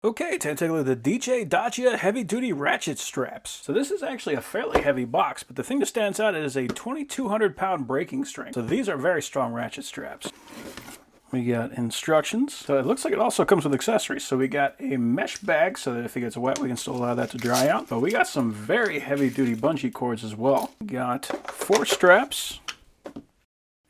Okay, time to take a look at the DJDAJIA heavy duty ratchet straps. So this is actually a fairly heavy box, but the thing that stands out is a 2,200 pound braking strength. So these are very strong ratchet straps. We got instructions. So it looks like it also comes with accessories. So we got a mesh bag so that if it gets wet, we can still allow that to dry out. But we got some very heavy duty bungee cords as well. We got 4 straps.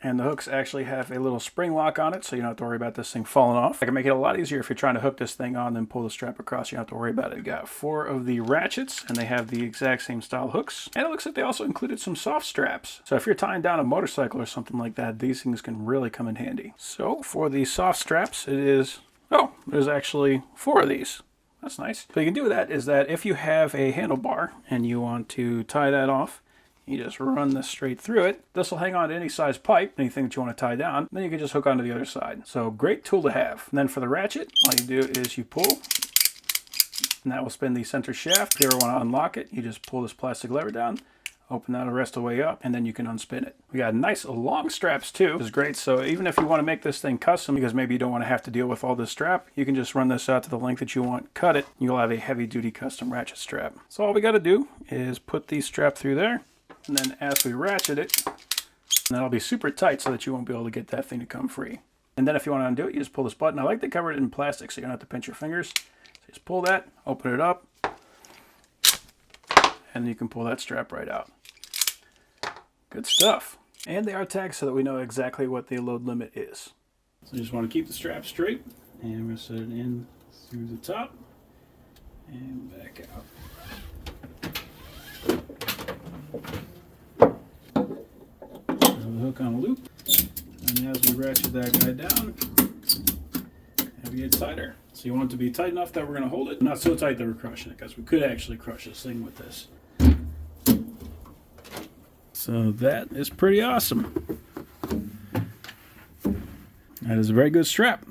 And the hooks actually have a little spring lock on it, so you don't have to worry about this thing falling off. I can make it a lot easier if you're trying to hook this thing on, then pull the strap across. You don't have to worry about it. You got 4 of the ratchets, and they have the exact same style hooks. And it looks like they also included some soft straps. So if you're tying down a motorcycle or something like that, these things can really come in handy. So for the soft straps, it is... oh, there's actually 4 of these. That's nice. So you can do with that is that if you have a handlebar and you want to tie that off, you just run this straight through it. This will hang on to any size pipe, anything that you want to tie down. Then you can just hook onto the other side. So great tool to have. And then for the ratchet, all you do is you pull, and that will spin the center shaft. If you ever want to unlock it, you just pull this plastic lever down, open that the rest of the way up, and then you can unspin it. We got nice long straps too, which is great. So even if you want to make this thing custom, because maybe you don't want to have to deal with all this strap, you can just run this out to the length that you want, cut it, and you'll have a heavy duty custom ratchet strap. So all we got to do is put the strap through there. And then as we ratchet it, that'll be super tight so that you won't be able to get that thing to come free. And then if you want to undo it, you just pull this button. I like to cover it in plastic so you don't have to pinch your fingers. So you just pull that, open it up, and you can pull that strap right out. Good stuff. And they are tagged so that we know exactly what the load limit is. So you just want to keep the strap straight, and we're going to set it in through the top and back out. Hook on a loop, and as we ratchet that guy down, it gets tighter. So you want it to be tight enough that we're going to hold it, not so tight that we're crushing it, because we could actually crush this thing with this. So that is pretty awesome. That is a very good strap.